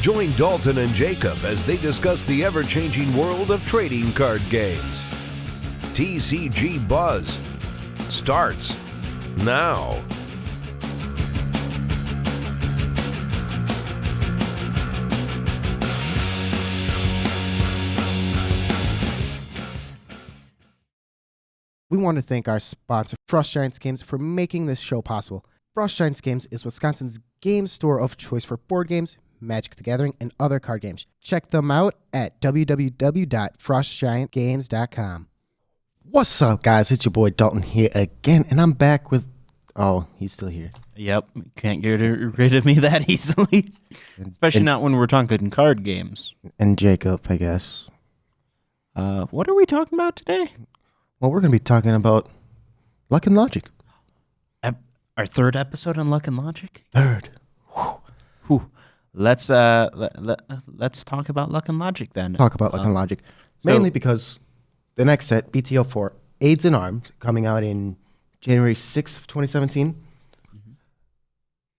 Join Dalton and Jacob as they discuss the ever-changing world of trading card games. TCG Buzz starts now. We want to thank our sponsor, Frost Giants Games, for making this show possible. Frost Giants Games is Wisconsin's game store of choice for board games, Magic the Gathering, and other card games. Check them out at www.frostgiantgames.com. What's up, guys? It's your boy Dalton here again, and I'm back with... Oh, he's still here. Yep, can't get rid of me that easily. Especially not when we're talking card games. And Jacob, I guess. What are we talking about today? Well, we're going to be talking about Luck and Logic. Our third episode on Luck and Logic? Third. Whew. Let's talk about Luck and Logic then. Talk about Luck and Logic. Mainly because the next set, BTO4, Aids in Arms, coming out in January 6th of 2017,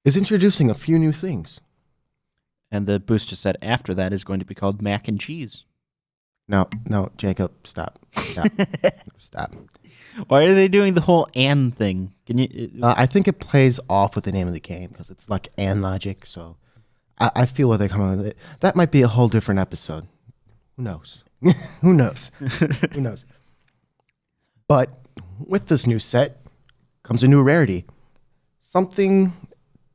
is introducing a few new things. And the booster set after that is going to be called Mac and Cheese. No, Jacob, stop. Stop. Why are they doing the whole "and" thing? Can you? I think it plays off with the name of the game because it's Luck and Logic. So I feel where they're coming with it. That might be a whole different episode. Who knows? Who knows? Who knows? But with this new set comes a new rarity. Something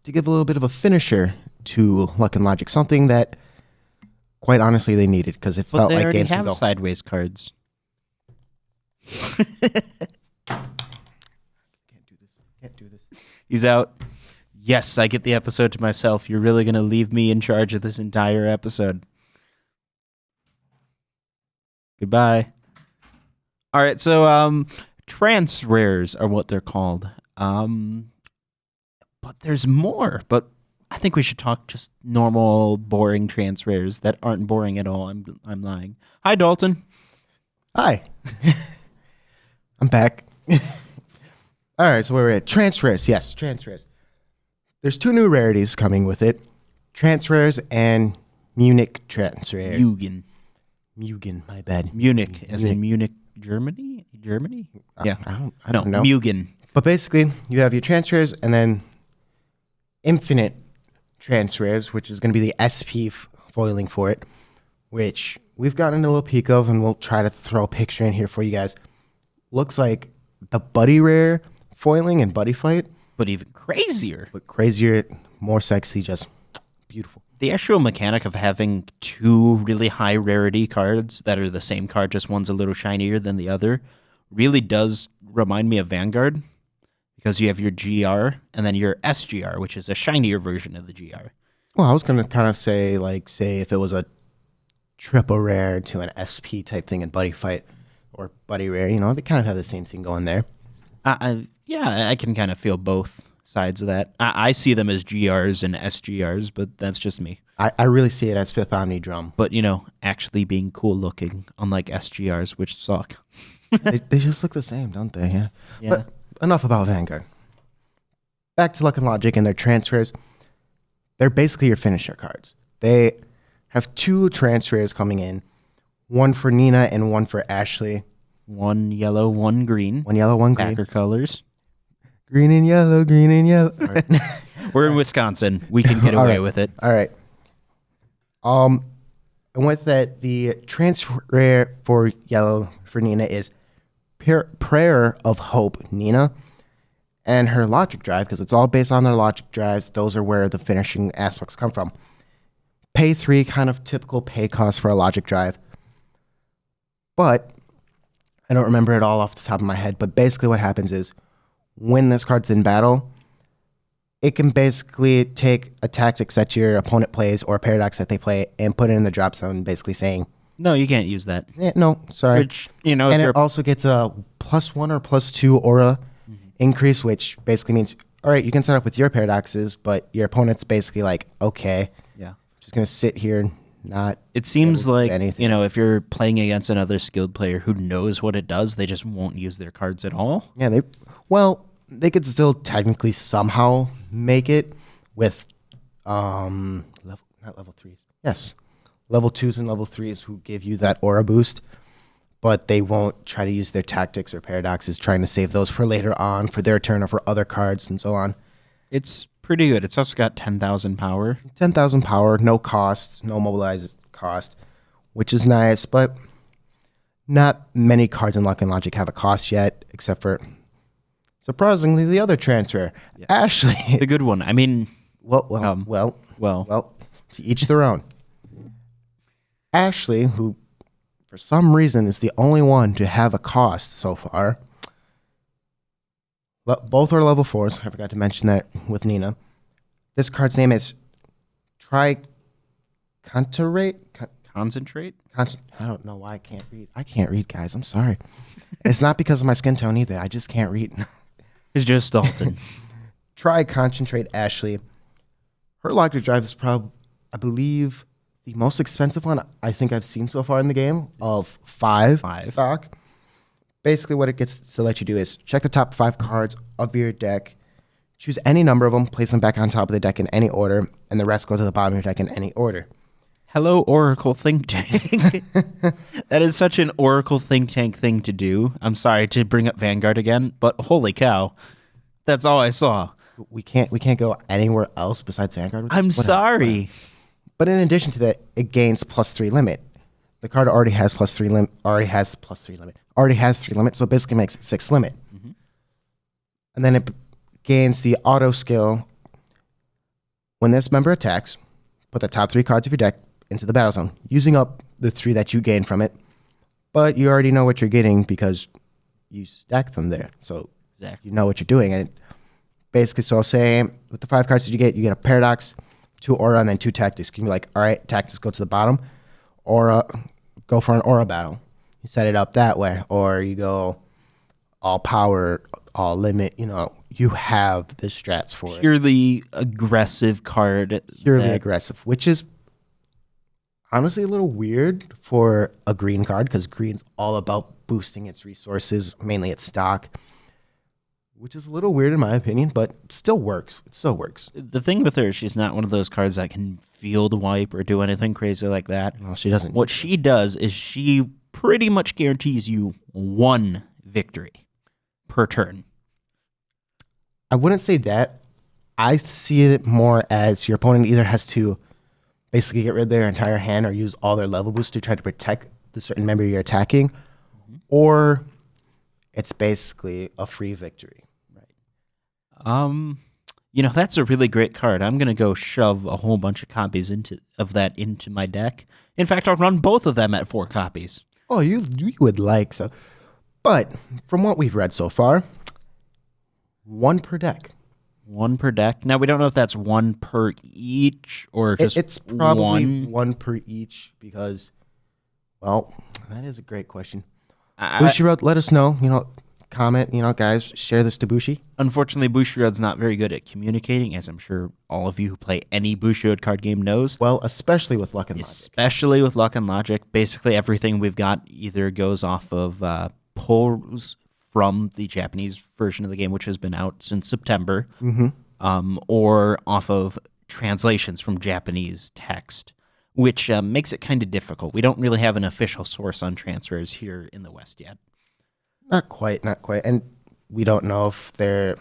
to give a little bit of a finisher to Luck and Logic. Something that, quite honestly, they needed because it felt like games they already have sideways cards. Can't do this. He's out. Yes, I get the episode to myself. You're really going to leave me in charge of this entire episode. Goodbye. All right, so Trance rares are what they're called. But there's more. But I think we should talk just normal, boring Trance rares that aren't boring at all. I'm lying. Hi, Dalton. Hi. I'm back. All right, so where we're at. Trance rares. Yes, Trance rares. There's two new rarities coming with it. Trance rares and Munich Trance rares. Mugen, my bad. Munich, as in Munich, Germany? Germany? Yeah. I don't know. Mugen. But basically, you have your Trance rares and then Infinite Trance rares, which is going to be the SP foiling for it, which we've gotten a little peek of, and we'll try to throw a picture in here for you guys. Looks like the Buddy Rare foiling and Buddy Fight. But even crazier. But crazier, more sexy, just beautiful. The actual mechanic of having two really high rarity cards that are the same card, just one's a little shinier than the other, really does remind me of Vanguard. Because you have your GR and then your SGR, which is a shinier version of the GR. Well, I was going to kind of say, say if it was a triple rare to an SP type thing in Buddy Fight or Buddy Rare, they kind of have the same thing going there. Yeah, I can kind of feel both sides of that. I see them as GRs and SGRs, but that's just me. I really see it as Fifth Omni Drum. But, actually being cool looking, unlike SGRs, which suck. they just look the same, don't they? Yeah. But enough about Vanguard. Back to Luck and Logic and their transfers. They're basically your finisher cards. They have two transfers coming in. One for Nina and one for Ashley. One yellow, one green. One yellow, one green. Packer colors. Green and yellow, green and yellow. Right. We're in Wisconsin. We can get away with it. All right. And with that, the transfer for yellow for Nina is Prayer of Hope Nina. And her logic drive, because it's all based on their logic drives, those are where the finishing aspects come from. Pay 3, kind of typical pay cost for a logic drive. But I don't remember it all off the top of my head, but basically what happens is when this card's in battle, it can basically take a tactics that your opponent plays or a paradox that they play and put it in the drop zone, basically saying, no, you can't use that. No, sorry. Which, and it also gets a +1 or +2 aura increase, which basically means, all right, you can set up with your paradoxes, but your opponent's basically like, okay, just going to sit here and not. It seems like, anything. If you're playing against another skilled player who knows what it does, they just won't use their cards at all. Yeah, they could still technically somehow make it with not level 3s. Yes. Level 2s and level 3s who give you that aura boost, but they won't try to use their tactics or paradoxes trying to save those for later on, for their turn or for other cards and so on. It's pretty good. It's also got 10,000 power. 10,000 power, no cost, no mobilize cost, which is nice, but not many cards in Luck and Logic have a cost yet, except for, surprisingly, the other transfer, Yeah. Ashley. The good one. I mean, Well, to each their own. Ashley, who for some reason is the only one to have a cost so far. Both are level 4s. I forgot to mention that with Nina. This card's name is Concentrate. concentrate? I don't know why I can't read. I can't read, guys. I'm sorry. It's not because of my skin tone either. I just can't read. It's just Dalton. Concentrate Ashley. Her logic drive is probably, I believe, the most expensive one I think I've seen so far in the game of 5 stock. Basically, what it gets to let you do is check the top 5 cards of your deck, choose any number of them, place them back on top of the deck in any order, and the rest go to the bottom of your deck in any order. Hello, Oracle Think Tank. That is such an Oracle Think Tank thing to do. I'm sorry to bring up Vanguard again, but holy cow. That's all I saw. We can't go anywhere else besides Vanguard. I'm sorry. But in addition to that, it gains +3 limit. The card already has +3 limit. Already has 3 limit, so it basically makes it 6 limit. Mm-hmm. And then it gains the auto skill. When this member attacks, put the top 3 cards of your deck into the battle zone, using up the 3 that you gain from it. But you already know what you're getting because you stack them there. So exactly. You know what you're doing. And basically, so say with the 5 cards that you get a paradox, 2 aura, and then 2 tactics. You can be like, all right, tactics go to the bottom. Aura, go for an aura battle. You set it up that way. Or you go all power, all limit. You have the strats for it. Purely aggressive card. Purely aggressive, which is honestly a little weird for a green card because green's all about boosting its resources, mainly its stock, which is a little weird in my opinion, but it still works. It still works. The thing with her, she's not one of those cards that can field wipe or do anything crazy like that. No, she doesn't. What she does is she pretty much guarantees you 1 victory per turn. I wouldn't say that. I see it more as your opponent either has to basically get rid of their entire hand or use all their level boost to try to protect the certain member you're attacking, or it's basically a free victory. Right. That's a really great card. I'm gonna go shove a whole bunch of copies of that into my deck. In fact, I'll run both of them at 4 copies. Oh, you would like so. But from what we've read so far, 1 per deck. 1 per deck. Now, we don't know if that's 1 per each or just it's probably 1. 1 per each because, well, that is a great question. Bushiroad, let us know. Comment. Guys, share this to Bushi. Unfortunately, Bushiroad's not very good at communicating, as I'm sure all of you who play any Bushiroad card game knows. Well, especially with Luck and Logic. Especially with Luck and Logic. Basically, everything we've got either goes off of pulls from the Japanese version of the game, which has been out since September, or off of translations from Japanese text, which makes it kind of difficult. We don't really have an official source on transfers here in the West yet. Not quite. And we don't know if their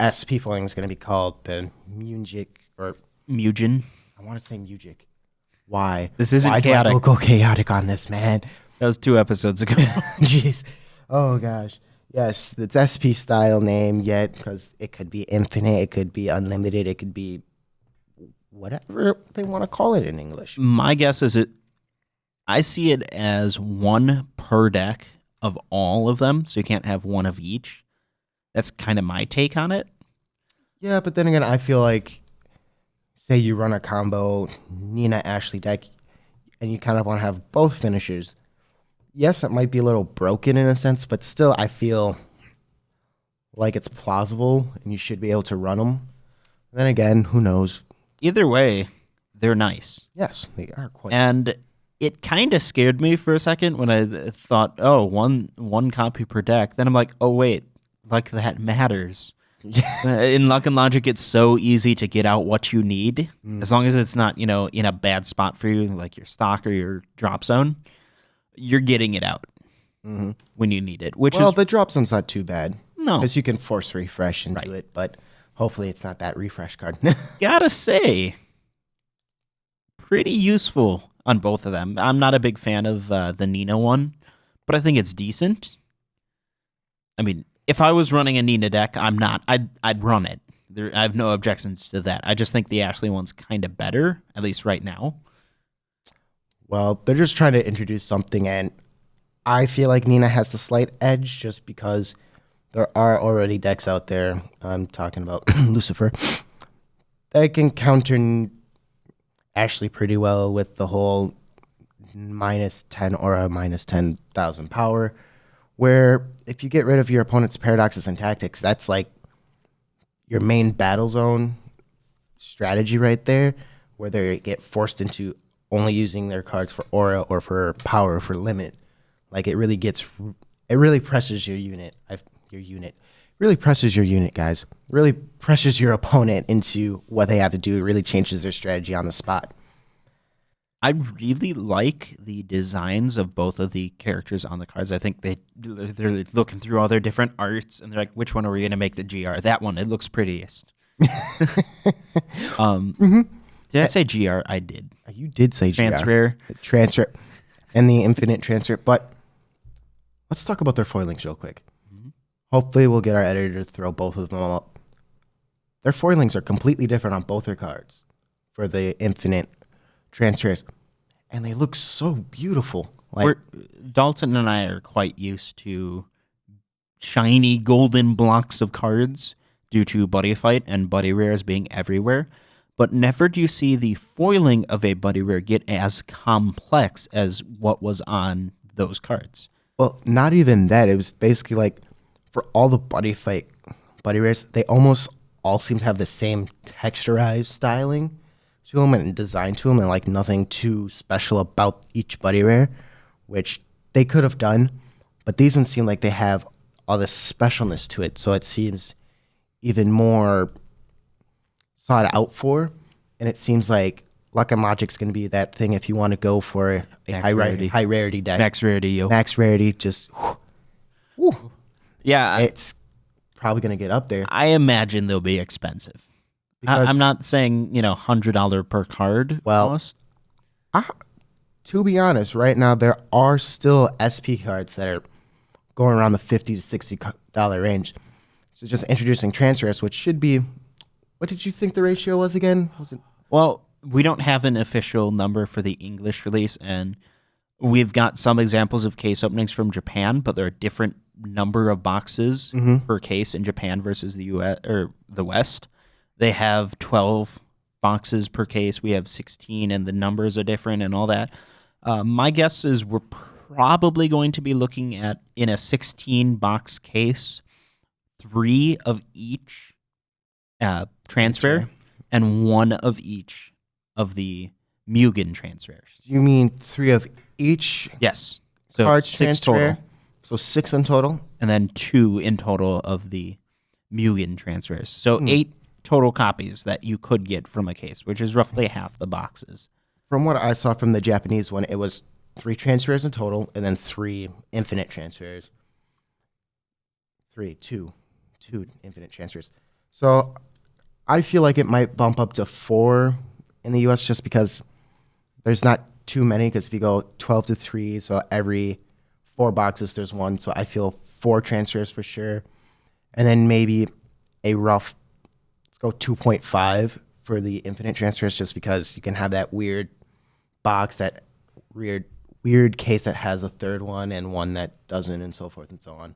SP foiling is going to be called the Mugen. I want to say Mugic. Why? This isn't Why chaotic. Do I go chaotic on this, man? That was 2 episodes ago. Jeez. Oh, gosh. Yes, it's SP style name yet because it could be infinite, it could be unlimited, it could be whatever they want to call it in English. My guess is I see it as 1 per deck of all of them, so you can't have 1 of each. That's kind of my take on it. Yeah, but then again, I feel like, say you run a combo Nina Ashley deck, and you kind of want to have both finishers. Yes, it might be a little broken in a sense, but still, I feel like it's plausible, and you should be able to run them. Then again, who knows? Either way, they're nice. Yes, they are quite. And it kind of scared me for a second when I thought, one copy per deck. Then I'm like, oh, wait, like that matters. In Luck and Logic, it's so easy to get out what you need. As long as it's not, in a bad spot for you, like your stock or your drop zone, you're getting it out when you need it. Well, the drop zone's not too bad. No. Because you can force refresh into it, but hopefully it's not that refresh card. Gotta say, pretty useful on both of them. I'm not a big fan of the Nina one, but I think it's decent. I mean, if I was running a Nina deck, I'd run it. I have no objections to that. I just think the Ashley one's kind of better, at least right now. Well, they're just trying to introduce something, and I feel like Nina has the slight edge just because there are already decks out there. I'm talking about Lucifer. That can counter Ashley pretty well with the whole -10 aura, -10,000 power, where if you get rid of your opponent's paradoxes and tactics, that's like your main battle zone strategy right there, where they get forced into only using their cards for aura or for power for limit. Like it really presses your unit. Really presses your unit, guys. Really presses your opponent into what they have to do. It really changes their strategy on the spot. I really like the designs of both of the characters on the cards. I think they're looking through all their different arts, and they're like, which one are we going to make the GR? That one, it looks prettiest. Did I say GR? I did. You did say Transfer. Transfer. And the infinite transfer. But let's talk about their foilings real quick. Hopefully we'll get our editor to throw both of them up. Their foilings are completely different on both their cards for the infinite transfers. And they look so beautiful. Dalton and I are quite used to shiny golden blocks of cards due to Buddy Fight and Buddy Rares being everywhere. But never do you see the foiling of a Buddy Rare get as complex as what was on those cards. Well, not even that. It was basically like for all the Buddy Fight Buddy Rares, they almost all seem to have the same texturized styling to them and design to them, and like nothing too special about each Buddy Rare, which they could have done. But these ones seem like they have all this specialness to it, so it seems even more sought out for. And it seems like Luck and Logic's going to be that thing if you want to go for a high rarity deck. Max rarity, yo. Max rarity, just whew. Yeah. It's probably going to get up there. I imagine they'll be expensive. I'm not saying, $100 per card. Well, almost. To be honest, right now there are still SP cards that are going around the $50 to $60 range. So just introducing transfers, which should be, what did you think the ratio was again? Well, we don't have an official number for the English release, and we've got some examples of case openings from Japan, but there are different number of boxes per case in Japan versus the US or the West. They have 12 boxes per case. We have 16, and the numbers are different and all that. My guess is we're probably going to be looking at, in a 16-box case, 3 of each transfer and 1 of each of the Mugen transfers. You mean 3 of each? Yes. So card 6 transfer? total. So 6 in total? And then 2 in total of the Mugen transfers. So 8 total copies that you could get from a case, which is roughly half the boxes. From what I saw from the Japanese one, it was 3 transfers in total and then 3 infinite transfers. 2 infinite transfers. So I feel like it might bump up to 4 in the US just because there's not too many, because if you go 12 to 3, so every 4 boxes there's 1, so I feel 4 transfers for sure. And then maybe a rough, let's go 2.5 for the infinite transfers, just because you can have that weird box, that weird case that has a third one and one that doesn't, and so forth and so on.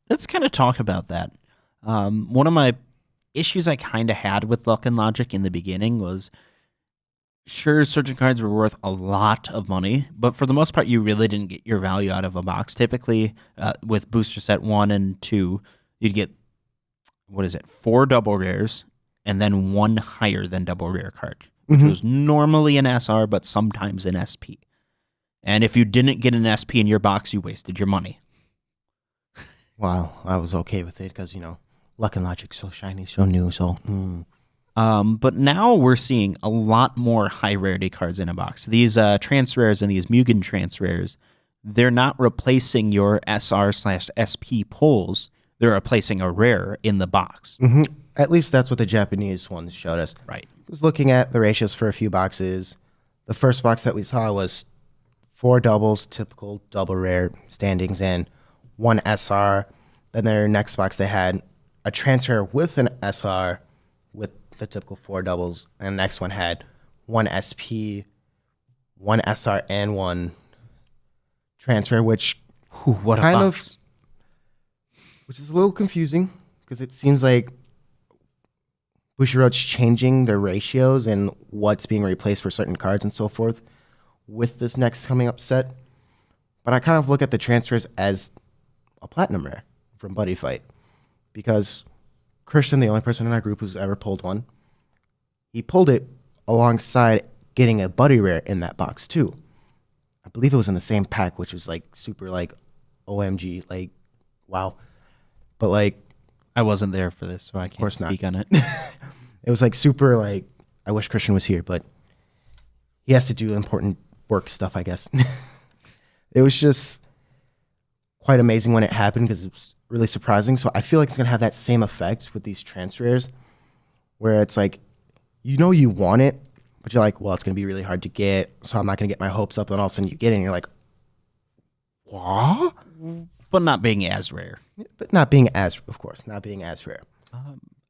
Let's kind of talk about that. One of my issues I kind of had with Luck and Logic in the beginning was, sure, certain cards were worth a lot of money, but for the most part, you really didn't get your value out of a box. Typically, with booster set 1 and 2, you'd get, 4 double rares, and then 1 higher than double rare card, which was normally an SR, but sometimes an SP. And if you didn't get an SP in your box, you wasted your money. Well, I was okay with it because, Luck and Logic, so shiny, so new, so... But now we're seeing a lot more high rarity cards in a box. These Trance Rares and these Mugen Trance Rares, they're not replacing your SR/SP pulls. They're replacing a rare in the box. Mm-hmm. At least that's what the Japanese ones showed us. Right. I was looking at the ratios for a few boxes. The first box that we saw was 4 doubles, typical double rare standings, and 1 SR. Then their next box, they had a Trance Rare with an SR with the typical 4 doubles. And the next one had 1 SP, 1 SR, and 1 Trance Rare, which Ooh, what a kind box. which is a little confusing because it seems like Bushiroad's changing their ratios and what's being replaced for certain cards and so forth with this next coming up set. But I kind of look at the transfers as a platinum rare from Buddy Fight because Christian, the only person in our group who's ever pulled one, he pulled it alongside getting a Buddy rare in that box too. I believe it was in the same pack, which was like super like OMG, like wow. But like I wasn't there for this, so I can't speak on it. it was like super like I wish Christian was here, but he has to do important work stuff, I guess. It was just quite amazing when it happened because it was really surprising. So I feel like it's gonna have that same effect with these transfers, where it's like you know you want it, but you're like, well, it's gonna be really hard to get, so I'm not gonna get my hopes up. And all of a sudden you get it, and you're like, what? But not being as rare. But not being as, of course, not being as rare.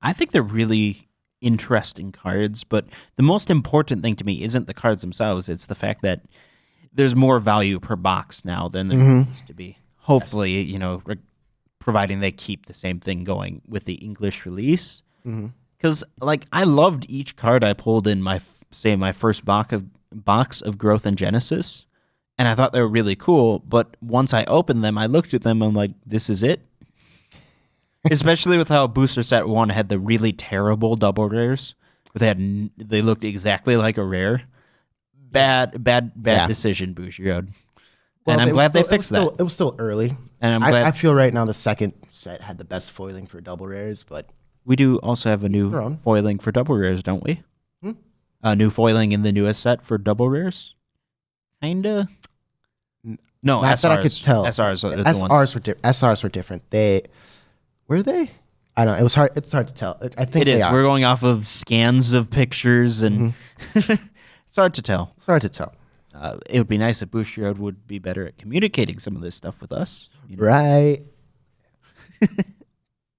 I think they're really interesting cards, but the most important thing to me isn't the cards themselves. It's the fact that there's more value per box now than there used to be. Hopefully, you know, providing they keep the same thing going with the English release. Because, like, I loved each card I pulled in my first box of Growth and Genesis. And I thought they were really cool, but once I opened them, I looked at them, I'm like, this is it? Especially with how Booster Set 1 had the really terrible double rares. They looked exactly like a rare. Bad decision, Bushiroad. And I'm glad they fixed that. It was still early. And I'm glad. I feel right now the second set had the best foiling for double rares, but... We do also have a new foiling for double rares, don't we? A new foiling in the newest set for double rares? Kinda. No, not SRs. That I could tell. SRs were different. Were they? I don't know. It's hard to tell. I think it is. We're going off of scans of pictures, and it's hard to tell. It would be nice if Bushiroad would be better at communicating some of this stuff with us. You know? Right.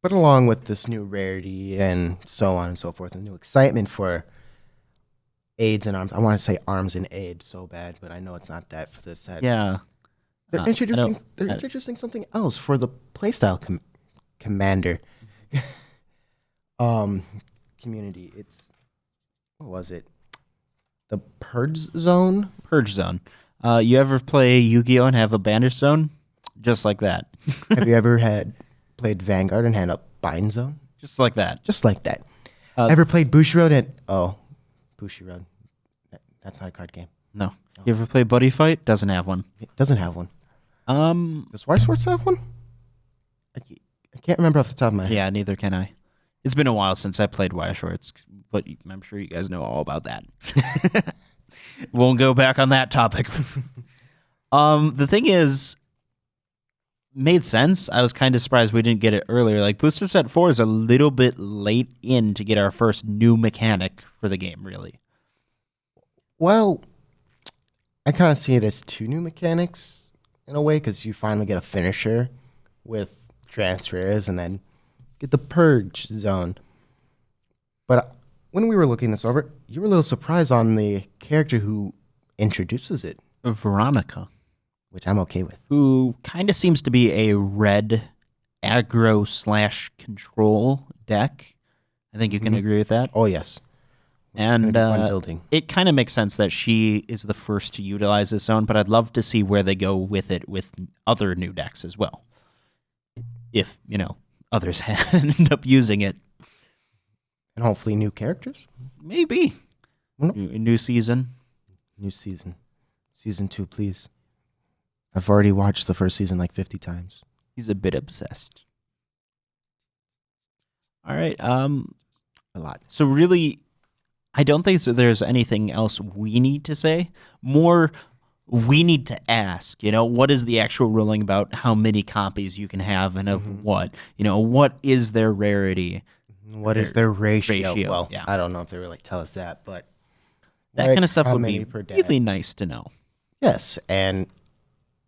But along with this new rarity and so on and so forth, and new excitement for aids and arms. I want to say arms and aid so bad, but I know it's not that for this set. Yeah. They're introducing something else for the playstyle commander community. It's, what was it? The Purge Zone? Purge Zone. You ever play Yu-Gi-Oh! And have a Banish Zone? Just like that. Have you ever played Vanguard and had a Bind Zone? Just like that. Just like that. Ever played Bushiroad and... Oh, Bushiroad. That's not a card game. No. You ever play Buddy Fight? Doesn't have one. It doesn't have one. Does Wire Swords have one? I can't remember off the top of my head. Yeah, neither can I. It's been a while since I played Wire Swords, but I'm sure you guys know all about that. Won't go back on that topic. The thing is, made sense. I was kind of surprised we didn't get it earlier. Like, Booster Set 4 is a little bit late in to get our first new mechanic for the game, really. Well, I kind of see it as 2 new mechanics in a way, because you finally get a finisher with transfers and then get the Purge Zone. But when we were looking this over, you were a little surprised on the character who introduces it. Veronica. Which I'm okay with. Who kind of seems to be a red aggro/control deck. I think you can agree with that. Oh, yes. And it kind of makes sense that she is the first to utilize this zone, but I'd love to see where they go with it with other new decks as well. If, others end up using it. And hopefully new characters? Maybe. New season. New season. Season 2, please. I've already watched the first season like 50 times. He's a bit obsessed. All right. A lot. So really, I don't think there's anything else we need to say. More, we need to ask, what is the actual ruling about how many copies you can have and of what? What is their rarity? What is their ratio? Well, yeah. I don't know if they really tell us that, but That kind of stuff how would many be per day? really nice to know. Yes, and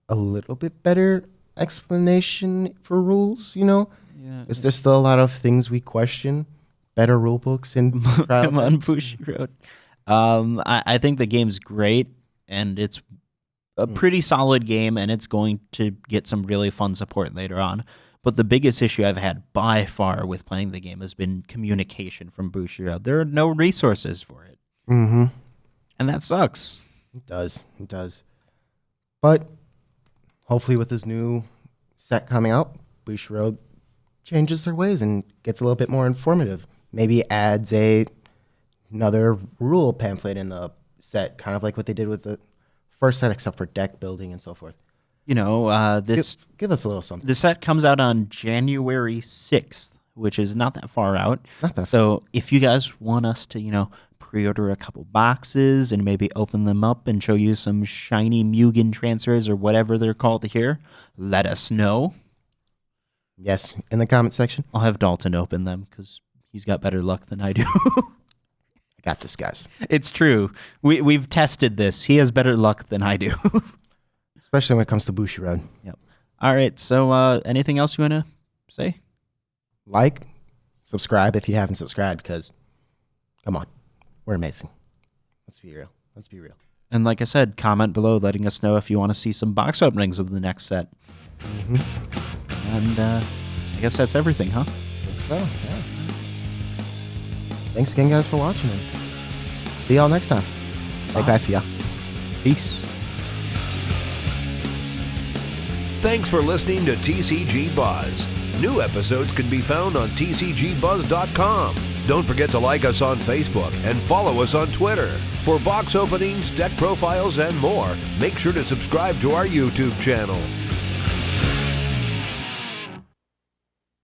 a little bit better explanation for rules, Yeah. Is there still a lot of things we question? Better rule books and trial Come on, guides? Bushiroad. I think the game's great, and it's a pretty solid game, and it's going to get some really fun support later on. But the biggest issue I've had by far with playing the game has been communication from Bushiroad. There are no resources for it. Mm-hmm. And that sucks. It does. But hopefully with this new set coming out, Bushiroad changes their ways and gets a little bit more informative. Maybe adds another rule pamphlet in the set, kind of like what they did with the first set, except for deck building and so forth. This Give us a little something. the set comes out on January 6th, which is not that far out. Not that So if you guys want us to, pre-order a couple boxes and maybe open them up and show you some shiny Mugen transfers or whatever they're called here, let us know. Yes, in the comment section. I'll have Dalton open them because he's got better luck than I do. I got this, guys. It's true. We've tested this. He has better luck than I do. Especially when it comes to Bushiroad. Yep. All right. So anything else you want to say? Like, subscribe if you haven't subscribed, because, come on, we're amazing. Let's be real. And like I said, comment below letting us know if you want to see some box openings of the next set. And I guess that's everything, huh? So, yeah. Thanks again, guys, for watching. And see y'all next time. Bye, guys. See ya. Peace. Thanks for listening to TCG Buzz. New episodes can be found on tcgbuzz.com. Don't forget to like us on Facebook and follow us on Twitter. For box openings, deck profiles, and more, make sure to subscribe to our YouTube channel.